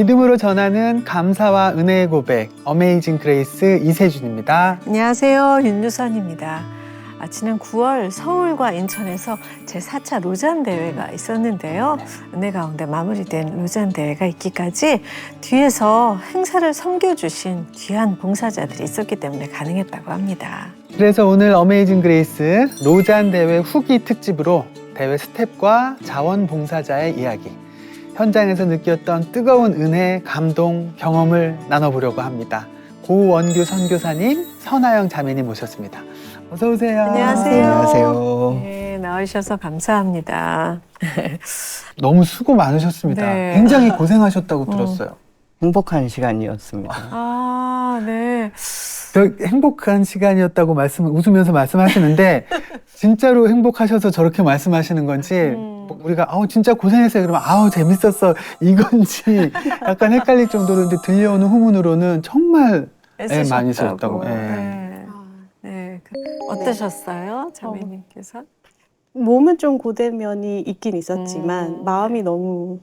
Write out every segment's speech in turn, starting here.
믿음으로 전하는 감사와 은혜의 고백, 어메이징 그레이스 이세준입니다. 안녕하세요. 윤유선입니다. 지난 9월 서울과 인천에서 제4차 로잔 대회가 있었는데요. 은혜 가운데 마무리된 로잔 대회가 있기까지 뒤에서 행사를 섬겨주신 귀한 봉사자들이 있었기 때문에 가능했다고 합니다. 그래서 오늘 어메이징 그레이스 로잔 대회 후기 특집으로 대회 스텝과 자원봉사자의 이야기, 현장에서 느꼈던 뜨거운 은혜, 감동, 경험을 나눠보려고 합니다. 고원규 선교사님, 선하영 자매님 모셨습니다. 어서 오세요. 안녕하세요. 안녕하세요. 네, 나와주셔서 감사합니다. 너무 수고 많으셨습니다. 네. 굉장히 고생하셨다고 들었어요. 행복한 시간이었습니다. 네. 저 행복한 시간이었다고 웃으면서 말씀하시는데 진짜로 행복하셔서 저렇게 말씀하시는 건지 우리가 진짜 고생했어요 그러면 재밌었어 이건지 약간 헷갈릴 정도로 근데 들려오는 후문으로는 정말 많이 쓰셨다고. 네. 어떠셨어요, 자매님께서? 몸은 좀 고된 면이 있긴 있었지만 마음이 너무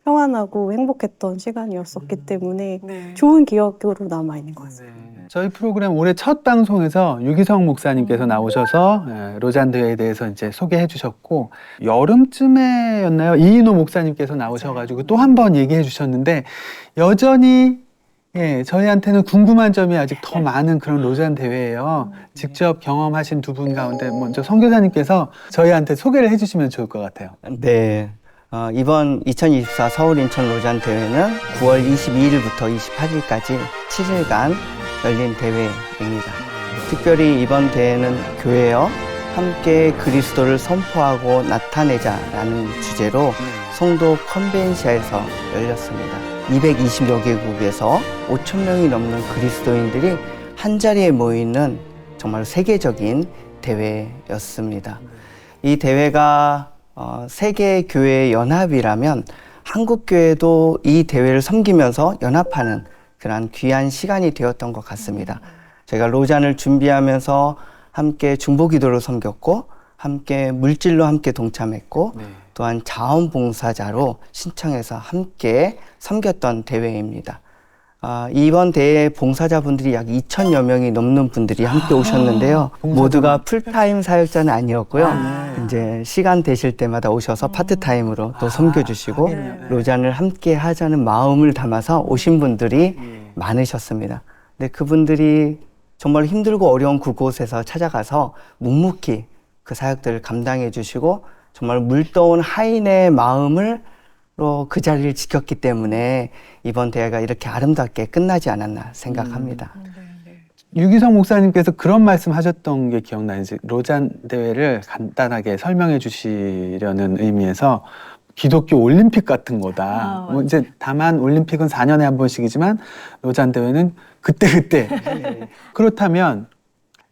평안하고 행복했던 시간이었었기 때문에 좋은 기억으로 남아있는 것 같습니다. 저희 프로그램 올해 첫 방송에서 유기성 목사님께서 나오셔서 로잔 대회에 대해서 이제 소개해 주셨고, 여름쯤에였나요? 이인호 목사님께서 나오셔가지고 또 한 번 얘기해 주셨는데, 여전히 저희한테는 궁금한 점이 아직 더 많은 그런 로잔 대회예요. 직접 경험하신 두 분 가운데 먼저 선교사님께서 저희한테 소개를 해주시면 좋을 것 같아요. 네. 이번 2024 서울 인천 로잔 대회는 9월 22일부터 28일까지 7일간 열린 대회입니다. 특별히 이번 대회는 교회여 함께 그리스도를 선포하고 나타내자라는 주제로 송도 컨벤시아에서 열렸습니다. 220여 개국에서 5천 명이 넘는 그리스도인들이 한자리에 모이는 정말 세계적인 대회였습니다. 이 대회가 세계 교회 연합이라면 한국 교회도 이 대회를 섬기면서 연합하는 그런 귀한 시간이 되었던 것 같습니다. 제가 로잔을 준비하면서 함께 중보기도를 섬겼고, 함께 물질로 함께 동참했고, 또한 자원봉사자로 신청해서 함께 섬겼던 대회입니다. 이번 대회 봉사자분들이 약 2,000여 명이 넘는 분들이 함께 오셨는데요. 모두가 풀타임 사역자는 아니었고요. 이제 시간 되실 때마다 오셔서 파트타임으로 또 섬겨주시고 로잔을 함께 하자는 마음을 담아서 오신 분들이 많으셨습니다. 근데 그분들이 정말 힘들고 어려운 그곳에서 찾아가서 묵묵히 그 사역들을 감당해 주시고 정말 물떠온 하인의 마음을 그 자리를 지켰기 때문에 이번 대회가 이렇게 아름답게 끝나지 않았나 생각합니다. 유기성 목사님께서 그런 말씀 하셨던 게 기억나요. 로잔 대회를 간단하게 설명해 주시려는 의미에서 기독교 올림픽 같은 거다. 이제 다만 올림픽은 4년에 한 번씩이지만 로잔 대회는 그때. 그렇다면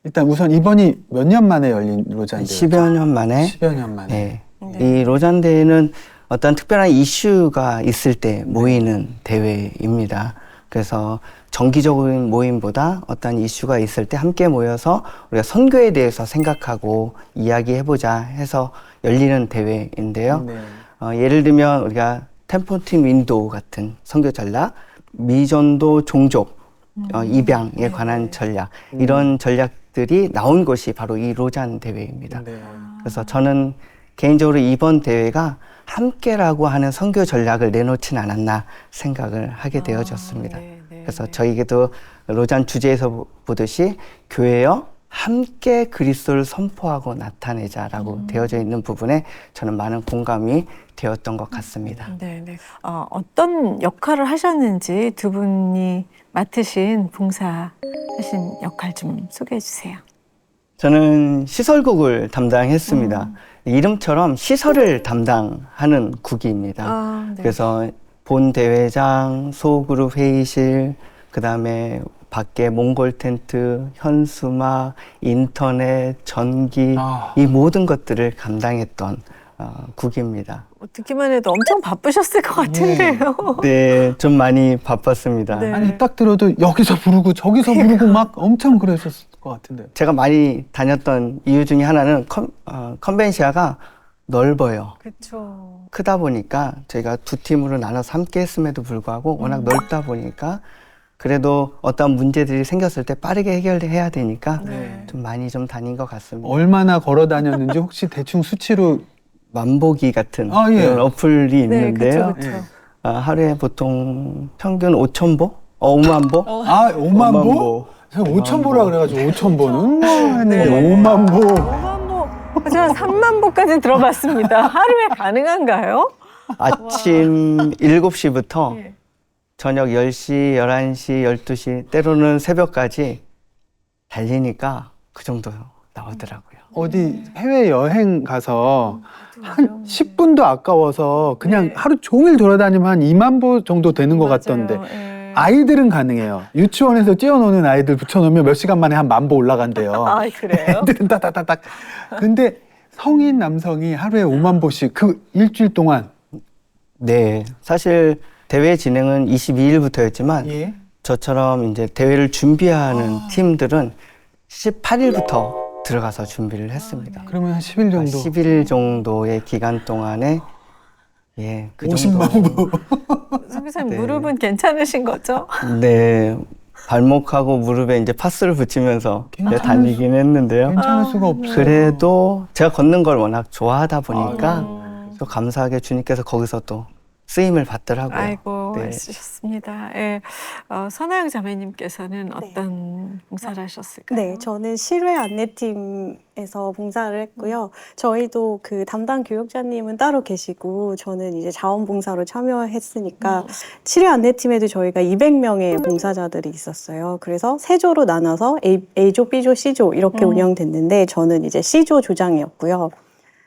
일단 우선 이번이 몇 년 만에 열린 로잔 대회? 10여 년 만에. 10여 년 만에. 이 로잔 대회는 어떤 특별한 이슈가 있을 때 모이는 대회입니다. 그래서 정기적인 모임보다 어떤 이슈가 있을 때 함께 모여서 우리가 선교에 대해서 생각하고 이야기해보자 해서 열리는 대회인데요. 예를 들면 우리가 템포팀 윈도우 같은 선교 전략, 미전도 종족 입양에 관한 전략, 이런 전략들이 나온 것이 바로 이 로잔 대회입니다. 그래서 저는 개인적으로 이번 대회가 함께라고 하는 선교 전략을 내놓진 않았나 생각을 하게 되어졌습니다. 그래서 저희에게도 로잔 주제에서 보듯이 교회여 함께 그리스도를 선포하고 나타내자라고 되어져 있는 부분에 저는 많은 공감이 되었던 것 같습니다. 어떤 역할을 하셨는지 두 분이 맡으신 봉사하신 역할 좀 소개해 주세요. 저는 시설국을 담당했습니다. 이름처럼 시설을 담당하는 국입니다. 그래서 본 대회장, 소그룹 회의실, 그 다음에 밖에 몽골 텐트, 현수막, 인터넷, 전기, 이 모든 것들을 감당했던 국입니다. 듣기만 해도 엄청 바쁘셨을 것 같은데요. 네, 좀 많이 바빴습니다. 아니 딱 들어도 여기서 부르고 저기서 부르고 막 엄청 그러셨을 것 같은데요. 제가 많이 다녔던 이유 중에 하나는 컨벤시아가 넓어요. 그렇죠. 크다 보니까 저희가 두 팀으로 나눠서 함께 했음에도 불구하고 워낙 넓다 보니까 그래도 어떤 문제들이 생겼을 때 빠르게 해결해야 되니까 네. 좀 많이 좀 다닌 것 같습니다. 얼마나 걸어 다녔는지 혹시 대충 수치로 만보기 같은 아, 예. 그런 어플이 네, 있는데요. 그렇죠. 예. 하루에 보통 평균 5,000보? 5만 보? 아, 5만 보? 제가 5천 보라 그래가지고 5천 보는 뭐 했는데 네. 5만 보. 5만 보, 제가 3만 보까지 들어봤습니다. 하루에 가능한가요? 아침 7시부터 예. 저녁 10시, 11시, 12시 때로는 새벽까지 달리니까 그 정도 나오더라고요. 어디 해외 여행 가서 한 어려운데. 10분도 아까워서 그냥 네. 하루 종일 돌아다니면 한 2만 보 정도 되는 것 맞아요. 같던데 예. 아이들은 가능해요. 유치원에서 뛰어노는 아이들 붙여놓으면 몇 시간 만에 한 1만 보 올라간대요. 아, 그래요? 애들은 따닥따닥. 근데 성인 남성이 하루에 5만 보씩 그 일주일 동안 네, 사실 대회 진행은 22일부터였지만 예. 저처럼 이제 대회를 준비하는 팀들은 18일부터 들어가서 준비를 했습니다. 그러면 한 10일 정도. 10일 정도의 기간 동안에 예, 그 50만 정도. 보. 송 기사님 네. 무릎은 괜찮으신 거죠? 네, 발목하고 무릎에 이제 파스를 붙이면서 괜찮을 다니긴 했는데요. 괜찮을 수가 없어. 그래도 제가 걷는 걸 워낙 좋아하다 보니까 음. 또 감사하게 주님께서 거기서 또 쓰임을 받더라고요. 아이고, 네. 애쓰셨습니다. 예. 선아영 자매님께서는 어떤 봉사를 하셨을까요? 네, 저는 실외 안내팀에서 봉사를 했고요. 저희도 그 담당 교육자님은 따로 계시고 저는 이제 자원봉사로 참여했으니까 실외 안내팀에도 저희가 200명의 봉사자들이 있었어요. 그래서 세 조로 나눠서 A조, B조, C조 이렇게 운영됐는데 저는 이제 C조 조장이었고요.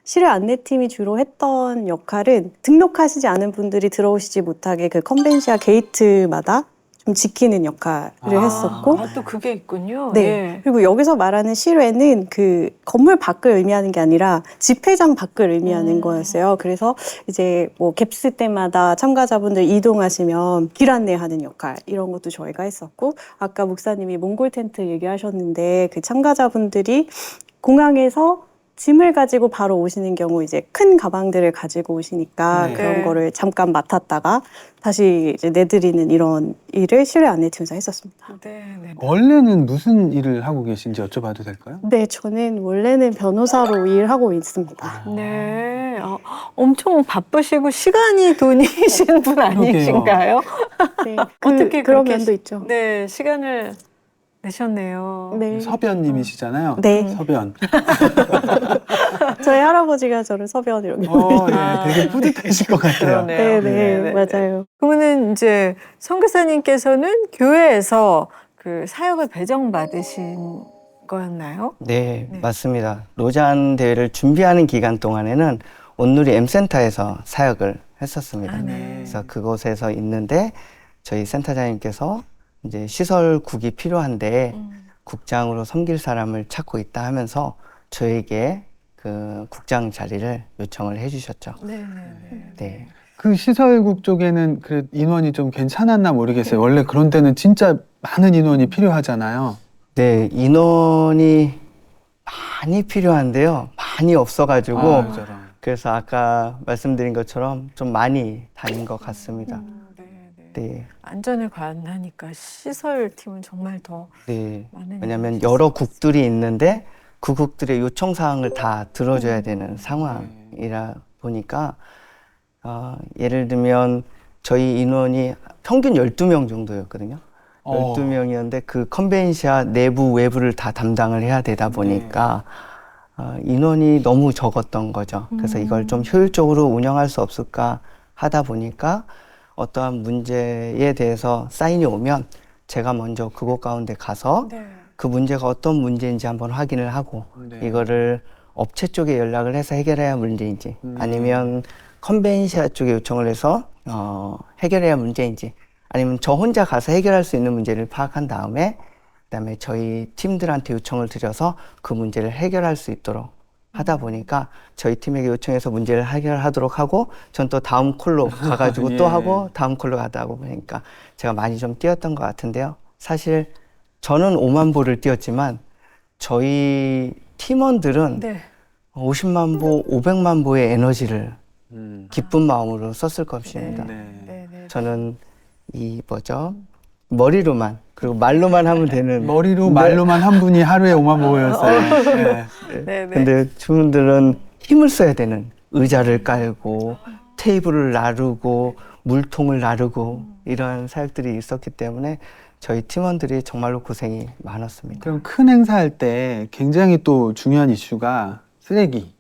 실외 안내팀이 주로 했던 역할은 등록하시지 않은 분들이 들어오시지 못하게 그 컨벤시아 게이트마다 좀 지키는 역할을 했었고 또 그게 있군요. 네. 예. 그리고 여기서 말하는 실외는 그 건물 밖을 의미하는 게 아니라 집회장 밖을 의미하는 거였어요. 그래서 이제 뭐 갭스 때마다 참가자분들 이동하시면 길 안내하는 역할 이런 것도 저희가 했었고 아까 목사님이 몽골 텐트 얘기하셨는데 그 참가자분들이 공항에서 짐을 가지고 바로 오시는 경우 이제 큰 가방들을 가지고 오시니까 네. 그런 거를 잠깐 맡았다가 다시 이제 내드리는 이런 일을 실외 안내팀에서 했었습니다. 네, 네. 원래는 무슨 일을 하고 계신지 여쭤봐도 될까요? 네, 저는 원래는 변호사로 일하고 있습니다. 네. 엄청 바쁘시고 시간이 돈이신 분 아니신가요? 네, 어떻게 그런 그렇게 면도 있죠. 네, 시간을 내셨네요. 네, 서변님이시잖아요. 네. 서변. 저희 할아버지가 저를 서변이라고 예, 되게 뿌듯하실 것 같아요. 그러네요. 네, 맞아요. 그러면은 이제 선교사님께서는 교회에서 그 사역을 배정받으신 거였나요? 네, 네. 맞습니다. 로잔 대회를 준비하는 기간 동안에는 온누리 M센터에서 사역을 했었습니다. 네. 그래서 그곳에서 있는데 저희 센터장님께서 이제 시설국이 필요한데 국장으로 섬길 사람을 찾고 있다 하면서 저에게 그 국장 자리를 요청을 해주셨죠. 네. 네. 그 시설국 쪽에는 그 인원이 좀 괜찮았나 모르겠어요. 원래 그런 데는 진짜 많은 인원이 필요하잖아요. 네, 인원이 많이 필요한데요. 많이 없어가지고 저런. 그래서 아까 말씀드린 것처럼 좀 많이 다닌 것 같습니다. 네, 안전을 관하니까 시설팀은 정말 더 네. 많은 왜냐하면 인원이 여러 있을 국들이 있는데 그 국들의 요청 사항을 다 들어줘야 되는 상황이라 보니까 예를 들면 저희 인원이 평균 12명 정도였거든요. 12명이었는데 그 컨벤시아 내부 외부를 다 담당을 해야 되다 보니까 인원이 너무 적었던 거죠. 그래서 이걸 좀 효율적으로 운영할 수 없을까 하다 보니까 어떠한 문제에 대해서 사인이 오면 제가 먼저 그곳 가운데 가서 네. 그 문제가 어떤 문제인지 한번 확인을 하고 네. 이거를 업체 쪽에 연락을 해서 해결해야 문제인지 아니면 컨벤시아 쪽에 요청을 해서 해결해야 문제인지 아니면 저 혼자 가서 해결할 수 있는 문제를 파악한 다음에 그다음에 저희 팀들한테 요청을 드려서 그 문제를 해결할 수 있도록 하다 보니까 저희 팀에게 요청해서 문제를 해결하도록 하고 전 또 다음 콜로 가가지고 예. 또 하고 다음 콜로 가다 보니까 제가 많이 좀 뛰었던 것 같은데요. 사실 저는 5만 보를 뛰었지만 저희 팀원들은 네. 50만 보, 500만 보의 에너지를 음. 기쁜 마음으로 썼을 것입니다. 네. 저는 이 머리로만 그리고 말로만 하면 되는 머리로 말로만 한 분이 하루에 5만 보였어요. 네. 네, 네. 근데 주문들은 힘을 써야 되는 의자를 깔고 테이블을 나르고 물통을 나르고 이런 사역들이 있었기 때문에 저희 팀원들이 정말로 고생이 많았습니다. 그럼 큰 행사할 때 굉장히 또 중요한 이슈가 쓰레기,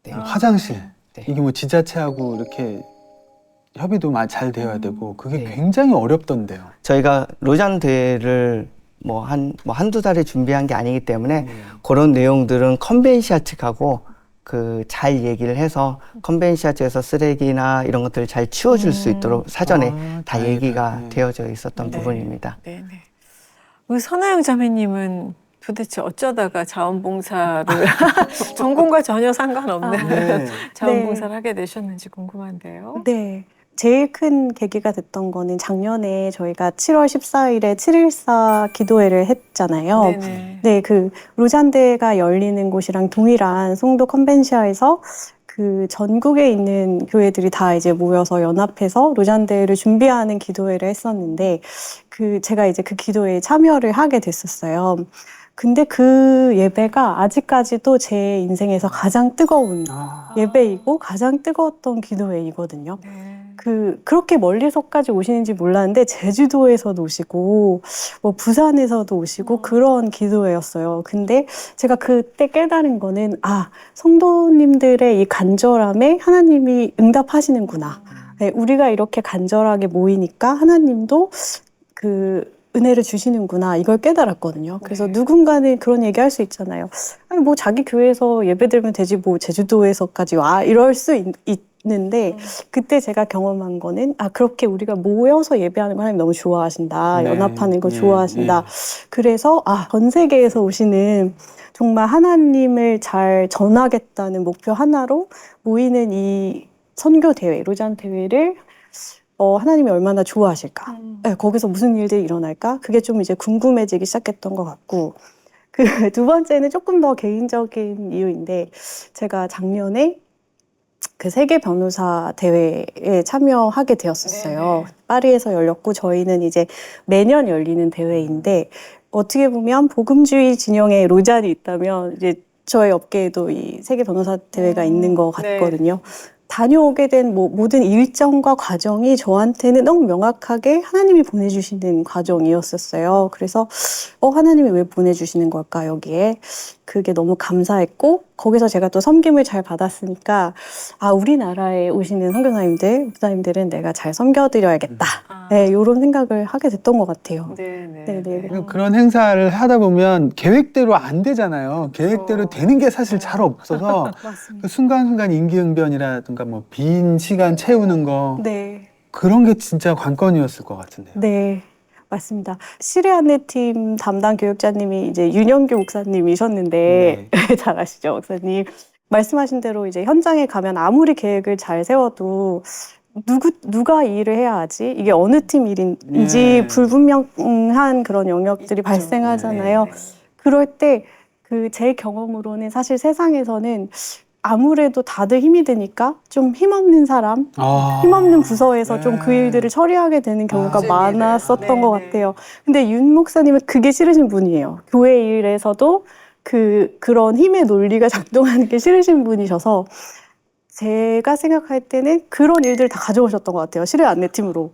네. 화장실. 네. 이게 뭐 지자체하고 이렇게 협의도 잘 되어야 되고 그게 네. 굉장히 어렵던데요. 저희가 로잔 대회를 한두 달에 준비한 게 아니기 때문에 그런 내용들은 컨벤시아 측하고 잘 얘기를 해서 컨벤시아 측에서 쓰레기나 이런 것들을 잘 치워줄 수 있도록 사전에 다 다행이다. 얘기가 네. 되어져 있었던 부분입니다. 네, 네. 우리 선아영 자매님은 도대체 어쩌다가 자원봉사를 전공과 전혀 상관없는 네. 자원봉사를 하게 되셨는지 궁금한데요. 네. 제일 큰 계기가 됐던 거는 작년에 저희가 7월 14일에 7.14 기도회를 했잖아요. 네네. 네, 그 로잔대가 열리는 곳이랑 동일한 송도 컨벤시아에서 그 전국에 있는 교회들이 다 이제 모여서 연합해서 로잔대를 준비하는 기도회를 했었는데 제가 이제 그 기도회에 참여를 하게 됐었어요. 근데 그 예배가 아직까지도 제 인생에서 가장 뜨거운 예배이고 가장 뜨거웠던 기도회이거든요. 네. 그렇게 멀리서까지 오시는지 몰랐는데 제주도에서도 오시고 뭐 부산에서도 오시고 그런 기도회였어요. 근데 제가 그때 깨달은 거는 성도님들의 이 간절함에 하나님이 응답하시는구나. 네, 우리가 이렇게 간절하게 모이니까 하나님도 은혜를 주시는구나 이걸 깨달았거든요. 그래서 네. 누군가는 그런 얘기 할 수 있잖아요. 아니 뭐 자기 교회에서 예배 드리면 되지 뭐 제주도에서까지 와 이럴 수 있는데 그때 제가 경험한 거는 그렇게 우리가 모여서 예배하는 거 하나님 너무 좋아하신다. 네. 연합하는 거 네. 좋아하신다. 네. 그래서 전 세계에서 오시는 정말 하나님을 잘 전하겠다는 목표 하나로 모이는 이 선교 대회, 로잔 대회를 하나님이 얼마나 좋아하실까? 네, 거기서 무슨 일들이 일어날까? 그게 좀 이제 궁금해지기 시작했던 것 같고, 두 번째는 조금 더 개인적인 이유인데, 제가 작년에 그 세계 변호사 대회에 참여하게 되었었어요. 네네. 파리에서 열렸고, 저희는 이제 매년 열리는 대회인데, 어떻게 보면 복음주의 진영에 로잔이 있다면, 이제 저희 업계에도 이 세계 변호사 대회가 있는 것 네. 같거든요. 다녀오게 된 모든 일정과 과정이 저한테는 너무 명확하게 하나님이 보내주시는 과정이었었어요. 그래서 하나님이 왜 보내주시는 걸까 여기에 그게 너무 감사했고 거기서 제가 또 섬김을 잘 받았으니까 우리나라에 오시는 선교사님들, 목사님들은 내가 잘 섬겨드려야겠다. 네, 이런 생각을 하게 됐던 것 같아요. 네네. 네네. 그리고 그런 행사를 하다 보면 계획대로 안 되잖아요. 계획대로 되는 게 사실 잘 없어서 맞습니다. 그 순간순간 임기응변이라든가 뭐 빈 시간 채우는 거 네. 그런 게 진짜 관건이었을 것 같은데요. 네, 맞습니다. 시리안네팀 담당 교육자님이 이제 윤영규 목사님이셨는데 잘 아시죠, 목사님? 말씀하신 대로 이제 현장에 가면 아무리 계획을 잘 세워도 누가 이 일을 해야 하지? 이게 어느 팀 일인지 네. 불분명한 그런 영역들이 발생하잖아요. 네. 그럴 때 제 경험으로는 사실 세상에서는 아무래도 다들 힘이 드니까 좀 힘없는 사람, 힘없는 부서에서 좀 그 일들을 처리하게 되는 경우가 많았었던 네, 것 네. 같아요. 근데 윤 목사님은 그게 싫으신 분이에요. 교회 일에서도 그런 힘의 논리가 작동하는 게 싫으신 분이셔서 제가 생각할 때는 그런 일들을 다 가져오셨던 것 같아요. 실외 안내팀으로.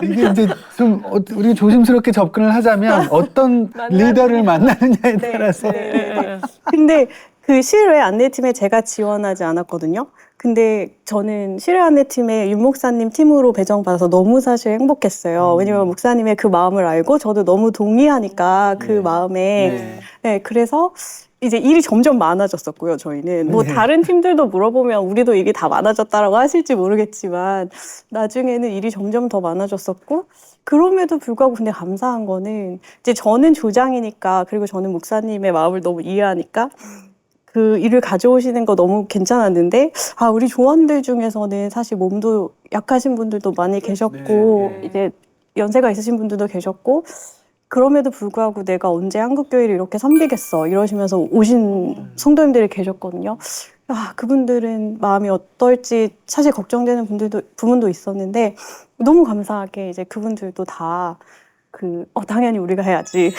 이게 이제 좀 우리 조심스럽게 접근을 하자면 어떤 리더를 만나느냐에 따라서 근데 그 실외 안내팀에 제가 지원하지 않았거든요. 근데 저는 실외 안내팀에 윤 목사님 팀으로 배정받아서 너무 사실 행복했어요. 왜냐면 목사님의 그 마음을 알고 저도 너무 동의하니까 그 마음에. 네, 그래서 이제 일이 점점 많아졌었고요, 저희는. 뭐 다른 팀들도 물어보면 우리도 일이 다 많아졌다라고 하실지 모르겠지만 나중에는 일이 점점 더 많아졌었고 그럼에도 불구하고 근데 감사한 거는 이제 저는 조장이니까 그리고 저는 목사님의 마음을 너무 이해하니까 그 일을 가져오시는 거 너무 괜찮았는데 우리 조원들 중에서는 사실 몸도 약하신 분들도 많이 계셨고 이제 연세가 있으신 분들도 계셨고 그럼에도 불구하고 내가 언제 한국교회를 이렇게 섬기겠어 이러시면서 오신 성도님들이 계셨거든요. 아, 그분들은 마음이 어떨지 사실 걱정되는 부분도 있었는데 너무 감사하게 이제 그분들도 다 당연히 우리가 해야지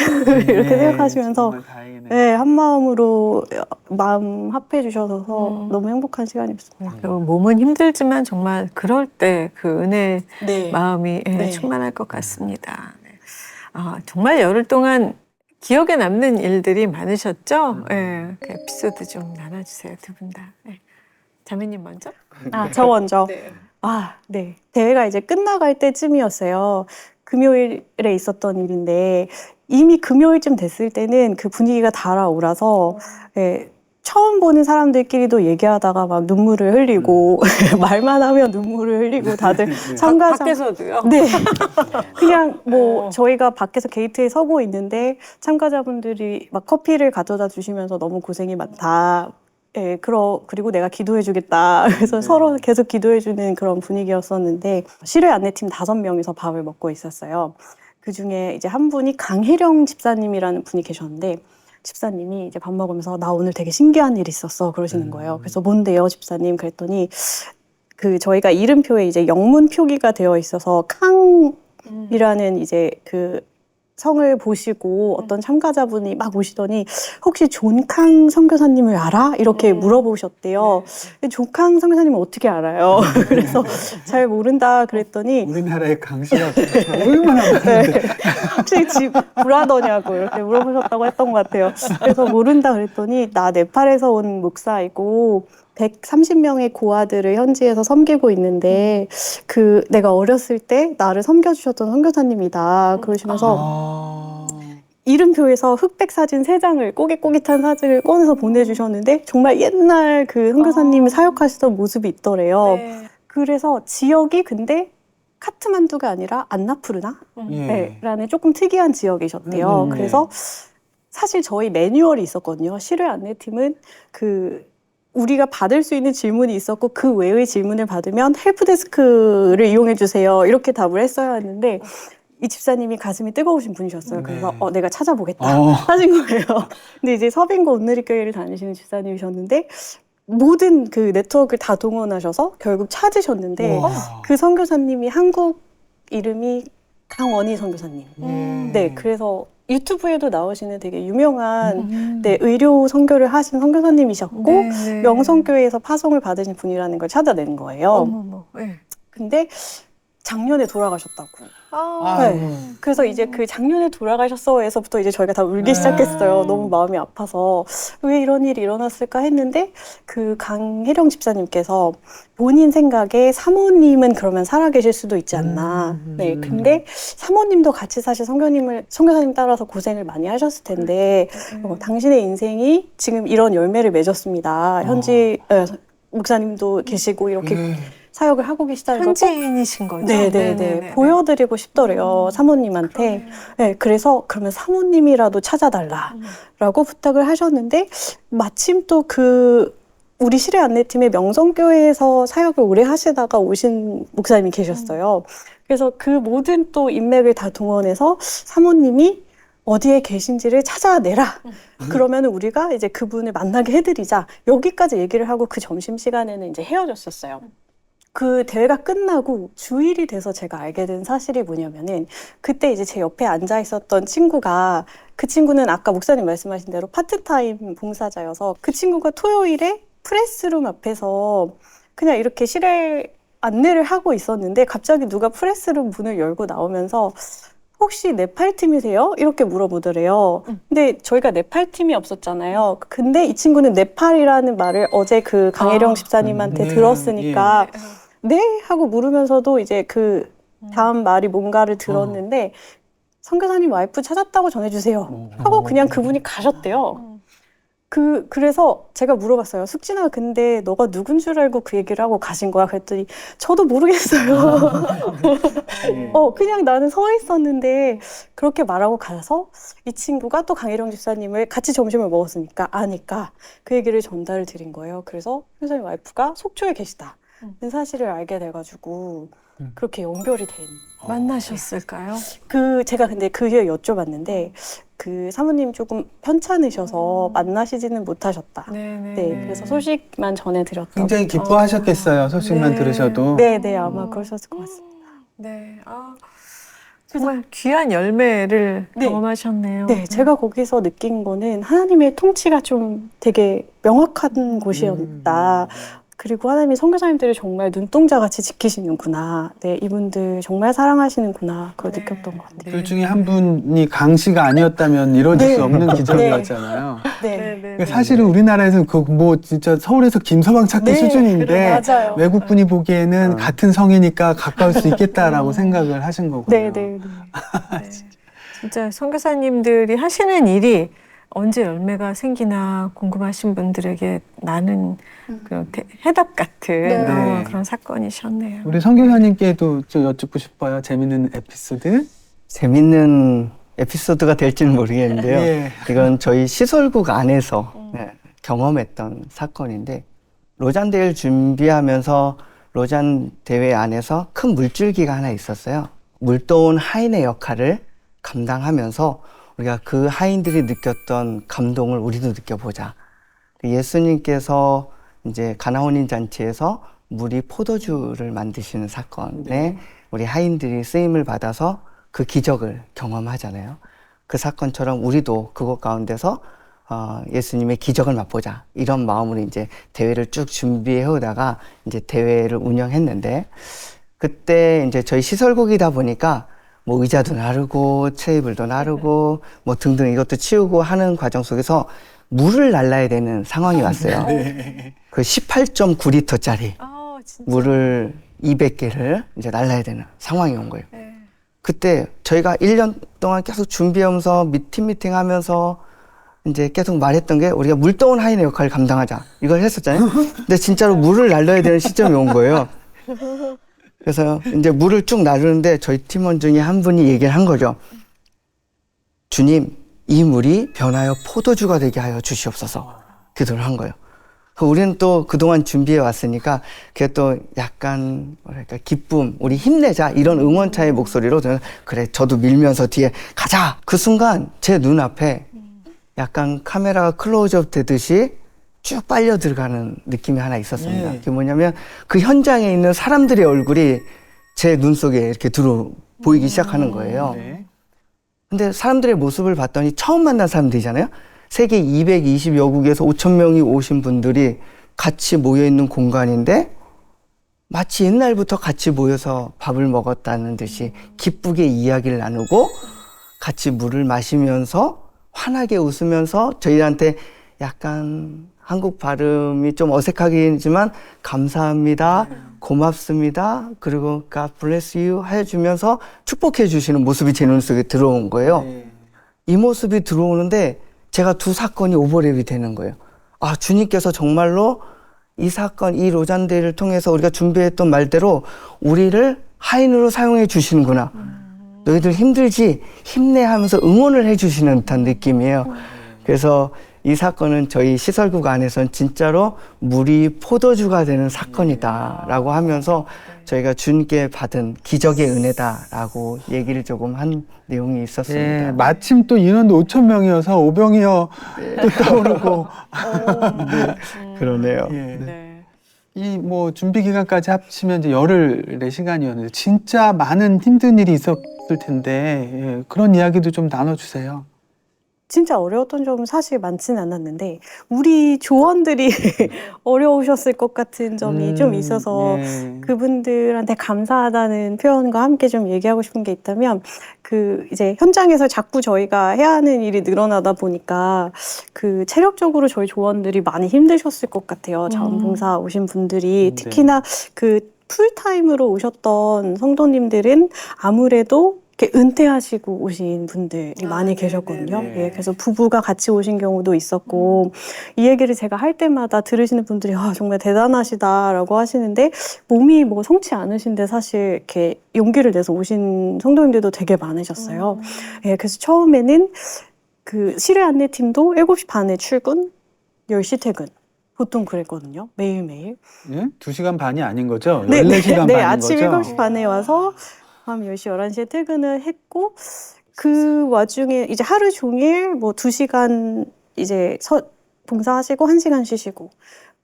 이렇게 생각하시면서 정말 다행이네요. 네, 한 마음으로 마음 합해 주셔서 너무 행복한 시간이었습니다. 그리고 몸은 힘들지만 정말 그럴 때 그 은혜 네. 마음이 네. 충만할 것 같습니다. 네. 정말 열흘 동안 기억에 남는 일들이 많으셨죠? 네, 그 에피소드 좀 나눠주세요, 두 분 다. 네. 자매님 먼저. 저 먼저. 네. 네. 대회가 이제 끝나갈 때쯤이었어요. 금요일에 있었던 일인데 이미 금요일쯤 됐을 때는 그 분위기가 달아오라서 예, 처음 보는 사람들끼리도 얘기하다가 막 눈물을 흘리고 말만 하면 눈물을 흘리고 다들 참가자 밖에서도요? 네. 그냥 저희가 밖에서 게이트에 서고 있는데 참가자분들이 막 커피를 가져다 주시면서 너무 고생이 많다. 예, 그리고 내가 기도해주겠다. 그래서 서로 계속 기도해주는 그런 분위기였었는데, 실외 안내팀 5명이서 밥을 먹고 있었어요. 그 중에 이제 한 분이 강혜령 집사님이라는 분이 계셨는데, 집사님이 이제 밥 먹으면서 나 오늘 되게 신기한 일이 있었어. 그러시는 거예요. 그래서 뭔데요, 집사님? 그랬더니, 저희가 이름표에 이제 영문 표기가 되어 있어서 캉이라는 이제 성을 보시고 어떤 참가자분이 막 오시더니 혹시 존캉 선교사님을 알아? 이렇게 물어보셨대요. 근데 존캉 선교사님은 어떻게 알아요? 그래서 잘 모른다 그랬더니 우리나라의 강씨가 얼마나 많은데. 혹시 집 브라더냐고 이렇게 물어보셨다고 했던 것 같아요. 그래서 모른다 그랬더니 나 네팔에서 온 목사이고 130명의 고아들을 현지에서 섬기고 있는데 내가 어렸을 때 나를 섬겨주셨던 선교사님이다 그러시면서 이름표에서 흑백 사진 3장을 꼬깃꼬깃한 사진을 꺼내서 보내주셨는데 정말 옛날 그 선교사님이 사역하시던 모습이 있더래요. 네. 그래서 지역이 근데 카트만두가 아니라 안나푸르나? 예. 네, 라는 조금 특이한 지역이셨대요. 그래서 사실 저희 매뉴얼이 있었거든요. 실외 안내팀은 우리가 받을 수 있는 질문이 있었고 그 외의 질문을 받으면 헬프데스크를 이용해 주세요. 이렇게 답을 했어야 했는데 이 집사님이 가슴이 뜨거우신 분이셨어요. 그래서 내가 찾아보겠다 하신 거예요. 근데 이제 서빙고 온누리교회를 다니시는 집사님이셨는데 모든 그 네트워크를 다 동원하셔서 결국 찾으셨는데 그 선교사님이 한국 이름이 강원희 선교사님. 네, 그래서 유튜브에도 나오시는 되게 유명한 의료 선교를 하신 선교사님이셨고 명성교회에서 파송을 받으신 분이라는 걸 찾아낸 거예요. 어머머. 네. 근데 작년에 돌아가셨다고. 아, 네. 그래서 이제 그 작년에 돌아가셨어에서부터 이제 저희가 다 울기 시작했어요. 너무 마음이 아파서 왜 이런 일이 일어났을까 했는데 그 강혜령 집사님께서 본인 생각에 사모님은 그러면 살아계실 수도 있지 않나. 네. 근데 사모님도 같이 사실 선교사님 따라서 고생을 많이 하셨을 텐데 당신의 인생이 지금 이런 열매를 맺었습니다. 현지 목사님도 계시고 이렇게 사역을 하고 계시다는 걸 현지인이신 거죠? 네네네. 보여드리고 싶더래요, 사모님한테. 네, 그래서 그러면 사모님이라도 찾아달라라고 부탁을 하셨는데 마침 또 우리 실외 안내팀의 명성교회에서 사역을 오래 하시다가 오신 목사님이 계셨어요. 그래서 그 모든 또 인맥을 다 동원해서 사모님이 어디에 계신지를 찾아내라. 그러면 우리가 이제 그분을 만나게 해드리자. 여기까지 얘기를 하고 그 점심시간에는 이제 헤어졌었어요. 그 대회가 끝나고 주일이 돼서 제가 알게 된 사실이 뭐냐면은 그때 이제 제 옆에 앉아 있었던 친구가 그 친구는 아까 목사님 말씀하신 대로 파트타임 봉사자여서 그 친구가 토요일에 프레스룸 앞에서 그냥 이렇게 실외 안내를 하고 있었는데 갑자기 누가 프레스룸 문을 열고 나오면서 혹시 네팔 팀이세요? 이렇게 물어보더래요. 근데 저희가 네팔 팀이 없었잖아요. 근데 이 친구는 네팔이라는 말을 어제 그 강혜령 집사님한테 들었으니까 네? 하고 물으면서도 이제 그 다음 말이 뭔가를 들었는데 선교사님 와이프 찾았다고 전해주세요. 하고 그냥 그분이 가셨대요. 그래서 제가 물어봤어요. 숙진아, 근데 너가 누군 줄 알고 그 얘기를 하고 가신 거야? 그랬더니 저도 모르겠어요. 그냥 나는 서 있었는데 그렇게 말하고 가서 이 친구가 또 강혜령 집사님을 같이 점심을 먹었으니까 아니까 그 얘기를 전달을 드린 거예요. 그래서 선교사님 와이프가 속초에 계시다는 사실을 알게 돼가지고 그렇게 연결이 된. 만나셨을까요? 제가 근데 그 후에 여쭤봤는데 그 사모님 조금 편찮으셔서 만나시지는 못하셨다. 네네. 네, 그래서 소식만 전해드렸던. 굉장히 기뻐하셨겠어요. 소식만 네. 들으셔도. 네, 아마 그러셨을 것 같습니다. 네. 정말 귀한 열매를 네. 경험하셨네요. 네, 제가 거기서 느낀 거는 하나님의 통치가 좀 되게 명확한 곳이었다. 그리고 하나님이 선교사님들을 정말 눈동자같이 지키시는구나. 네, 이분들 정말 사랑하시는구나. 그걸 네. 느꼈던 것 같아요. 둘 중에 한 분이 강 씨가 아니었다면 이뤄질 네. 수 없는 네. 기적이었잖아요. 네, 그러니까 사실은 우리나라에서 뭐 진짜 서울에서 김서방 찾기 네, 수준인데 맞아요. 외국 분이 보기에는 같은 성이니까 가까울 수 있겠다라고 생각을 하신 거군요. 네. 네. 진짜 선교사님들이 하시는 일이 언제 열매가 생기나 궁금하신 분들에게 나는 그런 해답 같은 네. 그런 사건이셨네요. 우리 선교사님께도 좀 여쭙고 싶어요. 재밌는 에피소드. 재밌는 에피소드가 될지는 모르겠는데요. 예. 이건 저희 시설국 안에서 경험했던 사건인데 로잔 대회를 준비하면서 로잔 대회 안에서 큰 물줄기가 하나 있었어요. 물도온 하인의 역할을 감당하면서 우리가 그 하인들이 느꼈던 감동을 우리도 느껴보자. 예수님께서 이제 가나혼인 잔치에서 물이 포도주를 만드시는 사건에 우리 하인들이 쓰임을 받아서 그 기적을 경험하잖아요. 그 사건처럼 우리도 그것 가운데서 예수님의 기적을 맛보자. 이런 마음으로 이제 대회를 쭉 준비해 오다가 이제 대회를 운영했는데 그때 이제 저희 시설국이다 보니까 뭐 의자도 나르고 테이블도 나르고 뭐 등등 이것도 치우고 하는 과정 속에서 물을 날라야 되는 상황이 왔어요. 그 18.9리터짜리 물을 200개를 이제 날라야 되는 상황이 온 거예요. 그때 저희가 1년 동안 계속 준비하면서 미팅 하면서 이제 계속 말했던 게 우리가 물도온 하인의 역할을 감당하자. 이걸 했었잖아요. 근데 진짜로 물을 날려야 되는 시점이 온 거예요. 그래서 이제 물을 쭉 나르는데 저희 팀원 중에 한 분이 얘기를 한 거죠. 주님, 이 물이 변하여 포도주가 되게 하여 주시옵소서. 기도를 한 거예요. 우리는 또 그동안 준비해 왔으니까 그게 또 약간 뭐랄까 기쁨, 우리 힘내자 이런 응원차의 목소리로 저는 그래 저도 밀면서 뒤에 가자. 그 순간 제 눈앞에 약간 카메라가 클로즈업 되듯이 쭉 빨려 들어가는 느낌이 하나 있었습니다. 그게 뭐냐면 그 현장에 있는 사람들의 얼굴이 제 눈 속에 이렇게 보이기 시작하는 거예요. 근데 사람들의 모습을 봤더니 처음 만난 사람들이잖아요. 세계 220여국에서 5천 명이 오신 분들이 같이 모여있는 공간인데 마치 옛날부터 같이 모여서 밥을 먹었다는 듯이 기쁘게 이야기를 나누고 같이 물을 마시면서 환하게 웃으면서 저희한테 약간 한국 발음이 좀 어색하기는 감사합니다, 고맙습니다, 그리고 God bless you 해주면서 축복해 주시는 모습이 제 눈 속에 들어온 거예요. 이 모습이 들어오는데 제가 두 사건이 오버랩이 되는 거예요. 아, 주님께서 정말로 이 사건, 이 로잔대를 통해서 우리가 준비했던 말대로 우리를 하인으로 사용해 주시는구나. 너희들 힘들지? 힘내 하면서 응원을 해 주시는 듯한 느낌이에요. 그래서 이 사건은 저희 시설국 안에서는 진짜로 물이 포도주가 되는 사건이다라고 하면서 저희가 주님께 받은 기적의 은혜다라고 얘기를 조금 한 내용이 있었습니다. 네, 마침 또 인원도 5천 명이어서 오병이어 또 떠오르고. 그러네요. 이 뭐 준비 기간까지 합치면 이제 열흘의 시간이었는데 진짜 많은 힘든 일이 있었을 텐데 그런 이야기도 좀 나눠주세요. 진짜 어려웠던 점은 사실 많지는 않았는데 우리 조원들이 어려우셨을 것 같은 점이 좀 있어서 그분들한테 감사하다는 표현과 함께 좀 얘기하고 싶은 게 있다면 이제 현장에서 자꾸 저희가 해야 하는 일이 늘어나다 보니까 체력적으로 저희 조원들이 많이 힘드셨을 것 같아요. 자원봉사 오신 분들이 특히나 풀타임으로 오셨던 성도님들은 아무래도 이렇게 은퇴하시고 오신 분들이 많이 계셨거든요. 예, 그래서 부부가 같이 오신 경우도 있었고 이 얘기를 제가 할 때마다 들으시는 분들이 정말 대단하시다라고 하시는데 몸이 뭐 성치 않으신데 사실 이렇게 용기를 내서 오신 성도님들도 되게 많으셨어요. 예, 그래서 처음에는 시뢰 안내팀도 7시 반에 출근, 10시 퇴근 보통 그랬거든요. 매일매일. 예? 2시간 반이 아닌 거죠? 네, 14시간 네, 반인 아침 거죠? 7시 반에 와서 밤 10시, 11시에 퇴근을 했고, 그 와중에 이제 하루 종일 뭐 2시간 이제 봉사하시고 1시간 쉬시고,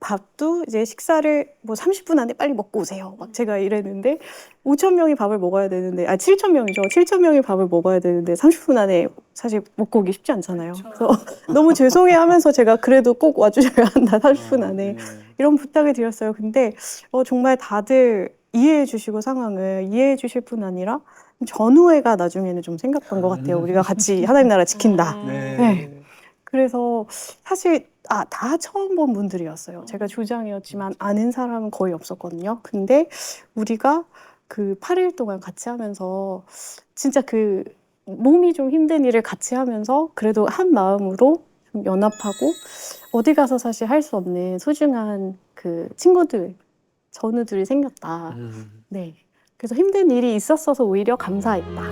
밥도 이제 식사를 뭐 30분 안에 빨리 먹고 오세요. 막 제가 이랬는데, 5,000명이 밥을 먹어야 되는데, 7,000명이죠. 7,000명이 밥을 먹어야 되는데, 30분 안에 사실 먹고 오기 쉽지 않잖아요. 그래서 너무 죄송해 하면서 제가 그래도 꼭 와주셔야 한다, 30분 안에. 이런 부탁을 드렸어요. 근데 정말 다들 이해해 주시고 상황을 이해해 주실 뿐 아니라 전우회가 나중에는 좀 생겼던 것 같아요. 우리가 같이 하나님 나라 지킨다. 네. 그래서 사실 다 처음 본 분들이었어요. 제가 조장이었지만 아는 사람은 거의 없었거든요. 근데 우리가 그 8일 동안 같이 하면서 진짜 그 몸이 좀 힘든 일을 같이 하면서 그래도 한 마음으로 좀 연합하고 어디 가서 사실 할 수 없는 소중한 그 친구들, 전우들이 생겼다. 네. 그래서 힘든 일이 있었어서 오히려 감사했다.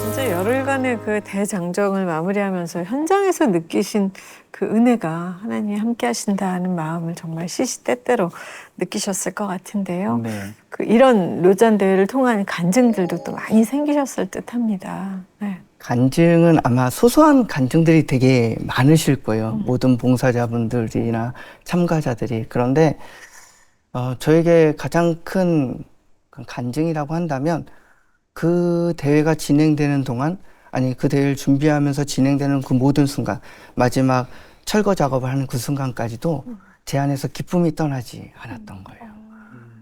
진짜 열흘간의 그 대장정을 마무리하면서 현장에서 느끼신 그 은혜가 하나님이 함께 하신다는 마음을 정말 시시때때로 느끼셨을 것 같은데요. 네. 그 이런 로잔 대회를 통한 간증들도 또 많이 생기셨을 듯합니다. 네. 간증은 아마 소소한 간증들이 되게 많으실 거예요. 모든 봉사자분들이나 참가자들이. 그런데 저에게 가장 큰 간증이라고 한다면 그 대회가 진행되는 동안, 아니 그 대회를 준비하면서 진행되는 그 모든 순간, 마지막 철거 작업을 하는 그 순간까지도 제 안에서 기쁨이 떠나지 않았던 거예요.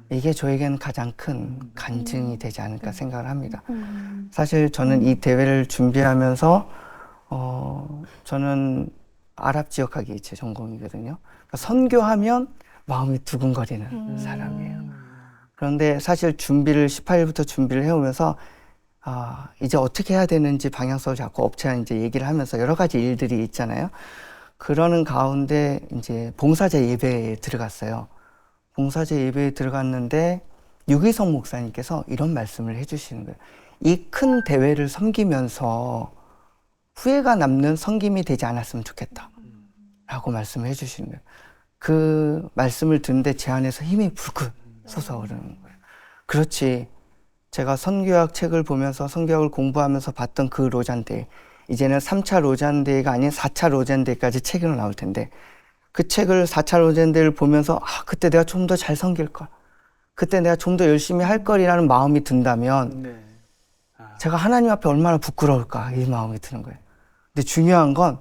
이게 저에게는 가장 큰 간증이 되지 않을까 생각을 합니다. 사실 저는 이 대회를 준비하면서 저는 아랍 지역학이 제 전공이거든요. 그러니까 선교하면 마음이 두근거리는 사람이에요. 그런데 사실 준비를 18일부터 준비를 해오면서 이제 어떻게 해야 되는지 방향성을 잡고 업체랑 이제 얘기를 하면서 여러 가지 일들이 있잖아요. 그러는 가운데 이제 봉사자 예배에 들어갔어요. 봉사자 예배에 들어갔는데 유기성 목사님께서 이런 말씀을 해주시는 거예요. 이 큰 대회를 섬기면서 후회가 남는 섬김이 되지 않았으면 좋겠다 라고 말씀을 해주시는 거예요. 그 말씀을 듣는데 제 안에서 힘이 불끈 솟아오르는 거예요. 그렇지, 제가 선교학 책을 보면서 선교학을 공부하면서 봤던 그 로잔대회, 이제는 3차 로잔대회가 아닌 4차 로잔대회까지 책으로 나올 텐데, 그 책을 4차 로잔대회를 보면서 그때 내가 좀 더 잘 섬길 걸, 그때 내가 좀 더 열심히 할 걸이라는 마음이 든다면 제가 하나님 앞에 얼마나 부끄러울까, 이 마음이 드는 거예요. 근데 중요한 건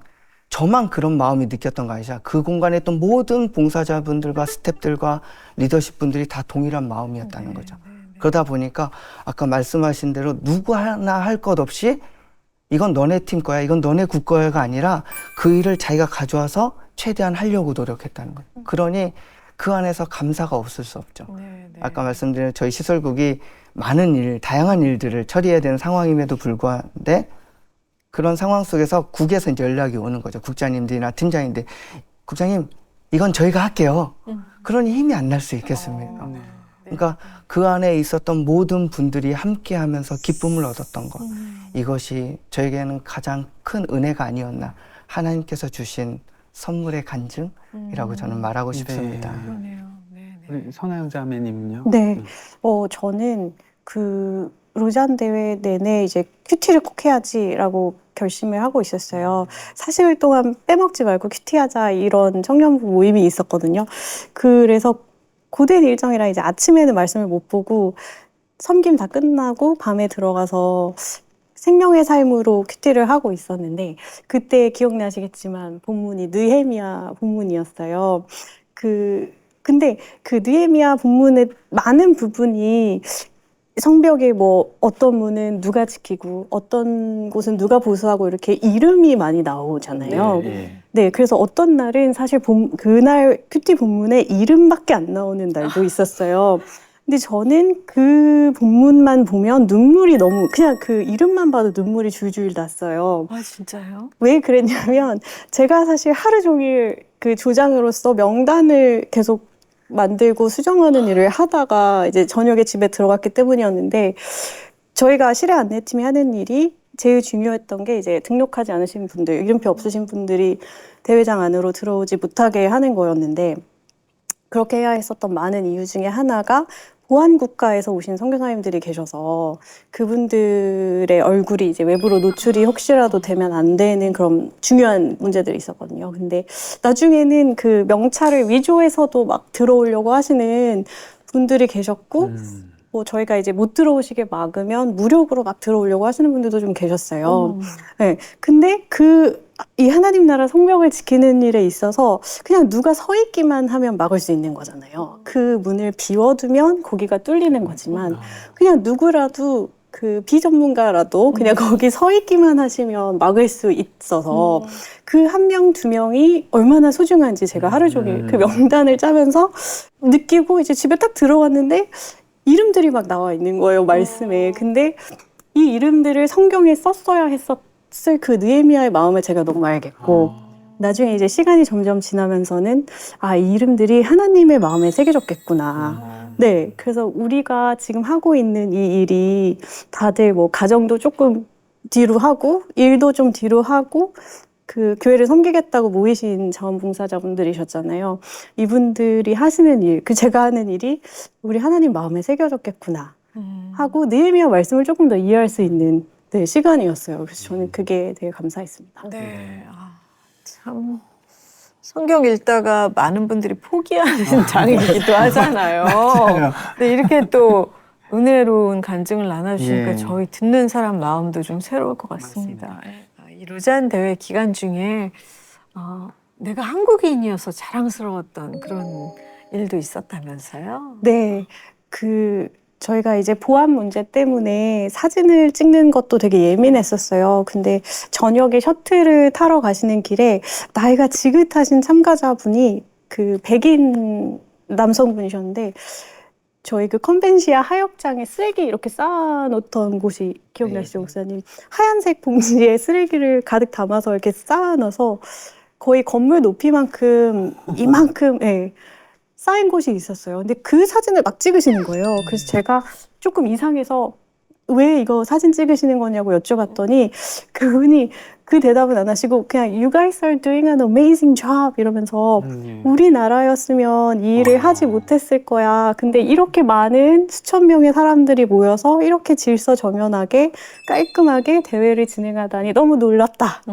저만 그런 마음이 느꼈던 거 아니라 그 공간에 있던 모든 봉사자분들과 스태프들과 리더십 분들이 다 동일한 마음이었다는 거죠. 그러다 보니까 아까 말씀하신 대로 누구 하나 할 것 없이 이건 너네 팀 거야, 이건 너네 국 거야가 아니라 그 일을 자기가 가져와서 최대한 하려고 노력했다는 거예요. 그러니 그 안에서 감사가 없을 수 없죠. 아까 말씀드린 저희 시설국이 많은 일, 다양한 일들을 처리해야 되는 상황임에도 불구한데 그런 상황 속에서 국에서 이제 연락이 오는 거죠. 국장님들이나 팀장님들, 국장님 이건 저희가 할게요. 그러니 힘이 안 날 수 있겠습니까? 그러니까 그 안에 있었던 모든 분들이 함께 하면서 기쁨을 얻었던 것, 이것이 저에게는 가장 큰 은혜가 아니었나, 하나님께서 주신 선물의 간증이라고 저는 말하고 싶습니다. 우리 선아영 자매님은요? 네. 저는 그 로잔 대회 내내 이제 큐티를 꼭 해야지라고 결심을 하고 있었어요. 40일 동안 빼먹지 말고 큐티하자, 이런 청년부 모임이 있었거든요. 그래서 고된 일정이라 이제 아침에는 말씀을 못 보고 섬김 다 끝나고 밤에 들어가서 생명의 삶으로 큐티를 하고 있었는데, 그때 기억나시겠지만 본문이 느헤미야 본문이었어요. 근데 그 느헤미야 본문의 많은 부분이 성벽에 뭐 어떤 문은 누가 지키고 어떤 곳은 누가 보수하고 이렇게 이름이 많이 나오잖아요. 네, 그래서 어떤 날은 사실 그날 큐티 본문에 이름밖에 안 나오는 날도 있었어요. 근데 저는 그 본문만 보면 눈물이 너무, 그냥 그 이름만 봐도 눈물이 줄줄 났어요. 진짜요? 왜 그랬냐면 제가 사실 하루 종일 그 조장으로서 명단을 계속 만들고 수정하는 일을 하다가 이제 저녁에 집에 들어갔기 때문이었는데 저희가 실외 안내팀이 하는 일이 제일 중요했던 게 이제 등록하지 않으신 분들, 이름표 없으신 분들이 대회장 안으로 들어오지 못하게 하는 거였는데 그렇게 해야 했었던 많은 이유 중에 하나가 보안국가에서 오신 선교사님들이 계셔서 그분들의 얼굴이 이제 외부로 노출이 혹시라도 되면 안 되는 그런 중요한 문제들이 있었거든요. 근데 나중에는 그 명찰을 위조해서도 막 들어오려고 하시는 분들이 계셨고 뭐 저희가 이제 못 들어오시게 막으면 무력으로 막 들어오려고 하시는 분들도 좀 계셨어요. 네. 근데 이 하나님 나라 성명을 지키는 일에 있어서 그냥 누가 서 있기만 하면 막을 수 있는 거잖아요. 그 문을 비워두면 거기가 뚫리는 거지만 그냥 누구라도 그 비전문가라도 그냥 거기 서 있기만 하시면 막을 수 있어서 그 한 명, 두 명이 얼마나 소중한지 제가 하루 종일 그 명단을 짜면서 느끼고 이제 집에 딱 들어왔는데 이름들이 막 나와 있는 거예요, 말씀에. 근데 이 이름들을 성경에 썼어야 했었을 그 느헤미야의 마음을 제가 너무 알겠고 나중에 이제 시간이 점점 지나면서는 이 이름들이 하나님의 마음에 새겨졌겠구나. 네, 그래서 우리가 지금 하고 있는 이 일이 다들 뭐 가정도 조금 뒤로 하고 일도 좀 뒤로 하고 그 교회를 섬기겠다고 모이신 자원봉사자분들이셨잖아요. 이분들이 하시는 일, 제가 하는 일이 우리 하나님 마음에 새겨졌겠구나 하고 느헤미야 말씀을 조금 더 이해할 수 있는 시간이었어요. 그래서 저는 그게 되게 감사했습니다. 네. 참 성경 읽다가 많은 분들이 포기하는 장이기도 하잖아요. 맞아요. 근데 이렇게 또 은혜로운 간증을 나눠주시니까 예. 저희 듣는 사람 마음도 좀 새로울 것 같습니다. 이 루잔 대회 기간 중에 내가 한국인이어서 자랑스러웠던 그런 일도 있었다면서요? 네, 저희가 이제 보안 문제 때문에 사진을 찍는 것도 되게 예민했었어요. 근데 저녁에 셔틀을 타러 가시는 길에 나이가 지긋하신 참가자분이 백인 남성분이셨는데 저희 컨벤시아 하역장에 쓰레기 이렇게 쌓아놓던 곳이 기억나시죠, 목사님? 하얀색 봉지에 쓰레기를 가득 담아서 이렇게 쌓아놔서 거의 건물 높이만큼 이만큼 쌓인 곳이 있었어요. 근데 그 사진을 막 찍으시는 거예요. 그래서 제가 조금 이상해서 왜 이거 사진 찍으시는 거냐고 여쭤봤더니 그분이 그 대답은 안 하시고 그냥 You guys are doing an amazing job 이러면서 우리나라였으면 이 일을 하지 못했을 거야. 근데 이렇게 많은 수천 명의 사람들이 모여서 이렇게 질서정연하게 깔끔하게 대회를 진행하다니 너무 놀랐다.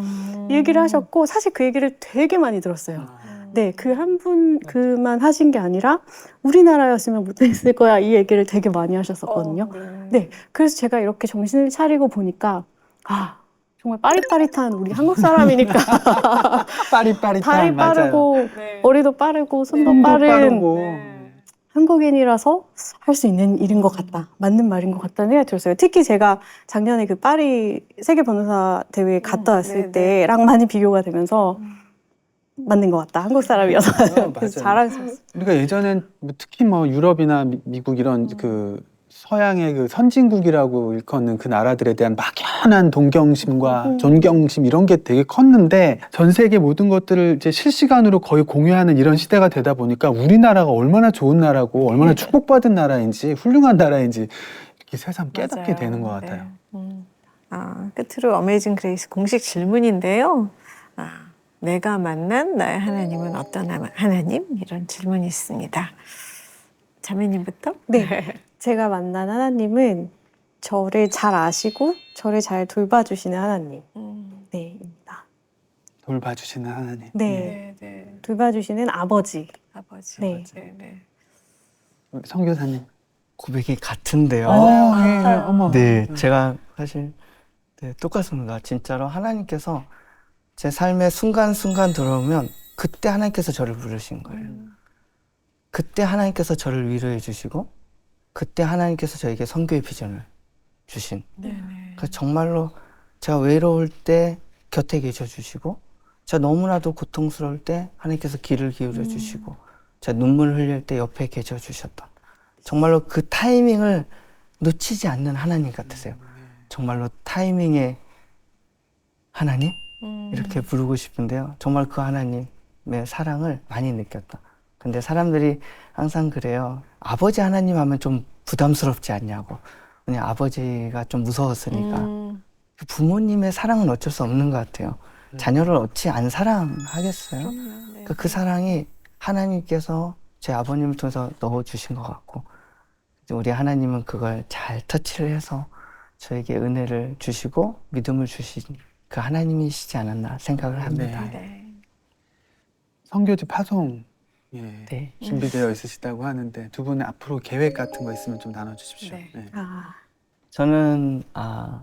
이 얘기를 하셨고 사실 그 얘기를 되게 많이 들었어요. 네, 그 한 분 그만 하신 게 아니라 우리나라였으면 못했을 거야 이 얘기를 되게 많이 하셨었거든요. 네, 그래서 제가 이렇게 정신을 차리고 보니까 정말 빠릿빠릿한 우리 한국 사람이니까 빠릿빠릿한 발이 빠르고 네. 머리도 빠르고 손도 손도 빠른 빠르고. 한국인이라서 할 수 있는 일인 것 같다. 맞는 말인 것 같다는 생각이 들었어요. 특히 제가 작년에 파리 세계 변호사 대회에 갔다 왔을 때랑 많이 비교가 되면서 맞는 것 같다. 한국 사람이어서. 그래서 자랑스러웠어요. 우리가 예전엔 특히 유럽이나 미국 이런 서양의 선진국이라고 일컫는 그 나라들에 대한 막연한 동경심과 존경심 이런 게 되게 컸는데 전 세계 모든 것들을 이제 실시간으로 거의 공유하는 이런 시대가 되다 보니까 우리나라가 얼마나 좋은 나라고 얼마나 축복받은 나라인지 훌륭한 나라인지 이렇게 새삼 깨닫게 되는 것 같아요. 끝으로 어메이징 그레이스 공식 질문인데요. 내가 만난 나의 하나님은 어떤 하나님? 이런 질문이 있습니다. 자매님부터? 네. 제가 만난 하나님은 저를 잘 아시고 저를 잘 돌봐주시는 하나님. 네입니다. 돌봐주시는 하나님. 네. 네. 돌봐주시는 아버지. 아버지. 네. 네. 선교사님. 고백이 같은데요. 어머. 네, 제가 사실 똑같습니다. 진짜로 하나님께서 제 삶의 순간순간 들어오면 그때 하나님께서 저를 부르신 거예요. 그때 하나님께서 저를 위로해 주시고 그때 하나님께서 저에게 선교의 비전을 주신. 그래서 정말로 제가 외로울 때 곁에 계셔 주시고 제가 너무나도 고통스러울 때 하나님께서 귀를 기울여 주시고 제가 눈물을 흘릴 때 옆에 계셔 주셨던 정말로 그 타이밍을 놓치지 않는 하나님 같으세요. 정말로 타이밍의 하나님? 이렇게 부르고 싶은데요. 정말 그 하나님의 사랑을 많이 느꼈다. 근데 사람들이 항상 그래요. 아버지 하나님 하면 좀 부담스럽지 않냐고. 그냥 아버지가 좀 무서웠으니까. 부모님의 사랑은 어쩔 수 없는 것 같아요. 자녀를 어찌 안 사랑하겠어요? 네. 그 사랑이 하나님께서 제 아버님을 통해서 넣어주신 것 같고, 우리 하나님은 그걸 잘 터치를 해서 저에게 은혜를 주시고 믿음을 주신 그 하나님이시지 않았나 생각을 합니다. 네. 선교지 파송 네. 준비되어 있으시다고 하는데 두 분의 앞으로 계획 같은 거 있으면 좀 나눠주십시오. 네. 네. 저는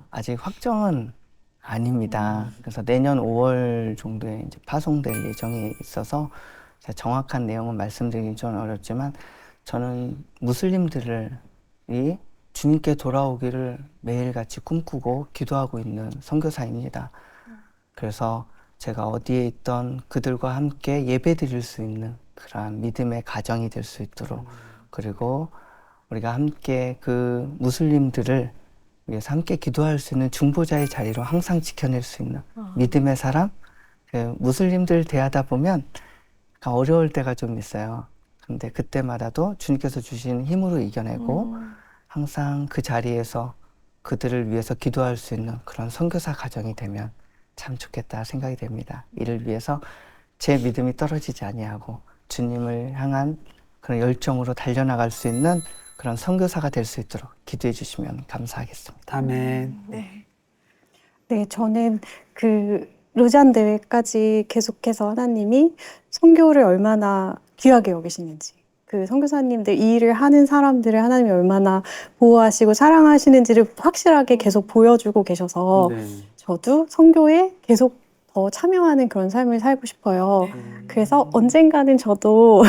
아직 확정은 아닙니다. 그래서 내년 5월 정도에 이제 파송될 예정이 있어서 제가 정확한 내용은 말씀드리긴 좀 어렵지만 저는 무슬림들이 주님께 돌아오기를 매일같이 꿈꾸고 기도하고 있는 선교사입니다. 그래서 제가 어디에 있던 그들과 함께 예배 드릴 수 있는 그러한 믿음의 가정이 될 수 있도록, 그리고 우리가 함께 그 무슬림들을 위해서 함께 기도할 수 있는 중보자의 자리로 항상 지켜낼 수 있는 믿음의 사람. 그 무슬림들 대하다 보면 어려울 때가 좀 있어요. 근데 그때마다도 주님께서 주신 힘으로 이겨내고 항상 그 자리에서 그들을 위해서 기도할 수 있는 그런 선교사 가정이 되면 참 좋겠다 생각이 됩니다. 이를 위해서 제 믿음이 떨어지지 아니하고 주님을 향한 그런 열정으로 달려나갈 수 있는 그런 선교사가 될 수 있도록 기도해 주시면 감사하겠습니다. 아멘. 네. 네, 저는 그 로잔 대회까지 계속해서 하나님이 선교를 얼마나 귀하게 여기시는지, 그 선교사님들 이 일을 하는 사람들을 하나님이 얼마나 보호하시고 사랑하시는지를 확실하게 계속 보여주고 계셔서 네. 저도 선교에 계속 더 참여하는 그런 삶을 살고 싶어요. 그래서 언젠가는 저도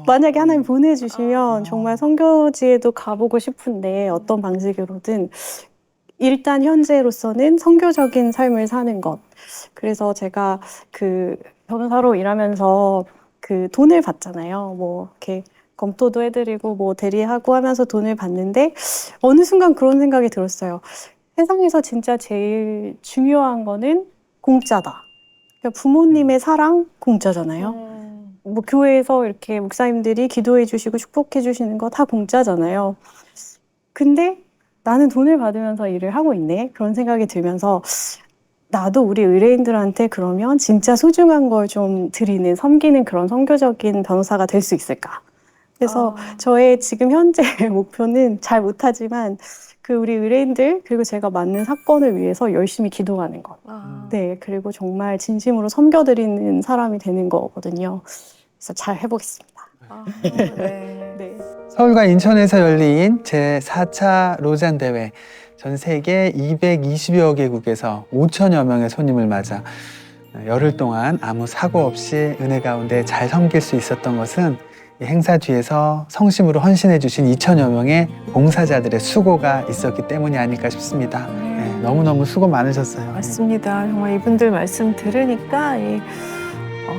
만약에 하나님 보내주시면 정말 선교지에도 가보고 싶은데 어떤 방식으로든 일단 현재로서는 선교적인 삶을 사는 것. 그래서 제가 그 변호사로 일하면서 그 돈을 받잖아요. 뭐 이렇게 검토도 해드리고 뭐 대리하고 하면서 돈을 받는데 어느 순간 그런 생각이 들었어요. 세상에서 진짜 제일 중요한 거는 공짜다. 그러니까 부모님의 사랑 공짜잖아요. 뭐 교회에서 이렇게 목사님들이 기도해 주시고 축복해 주시는 거 다 공짜잖아요. 근데 나는 돈을 받으면서 일을 하고 있네. 그런 생각이 들면서 나도 우리 의뢰인들한테 그러면 진짜 소중한 걸 좀 드리는, 섬기는 그런 선교적인 변호사가 될 수 있을까? 그래서 저의 지금 현재 목표는 잘 못하지만 그 우리 의뢰인들 그리고 제가 맡는 사건을 위해서 열심히 기도하는 것. 네, 그리고 정말 진심으로 섬겨드리는 사람이 되는 거거든요. 그래서 잘 해보겠습니다. 네. 네. 서울과 인천에서 열린 제4차 로잔 대회. 전 세계 220여 개국에서 5천여 명의 손님을 맞아 열흘 동안 아무 사고 없이 은혜 가운데 잘 섬길 수 있었던 것은 이 행사 뒤에서 성심으로 헌신해 주신 2천여 명의 봉사자들의 수고가 있었기 때문이 아닐까 싶습니다. 네, 너무너무 수고 많으셨어요. 맞습니다. 정말 이분들 말씀 들으니까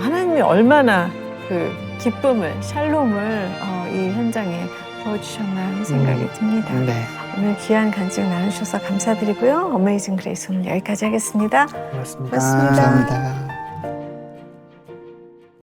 하나님이 얼마나 그 기쁨을, 샬롬을 이 현장에 부어주셨나 하는 생각이 듭니다. 네, 오늘 귀한 간증 나누셔서 감사드리고요. 어메이징 그레이스 오늘 여기까지 하겠습니다. 고맙습니다. 고맙습니다. 감사합니다.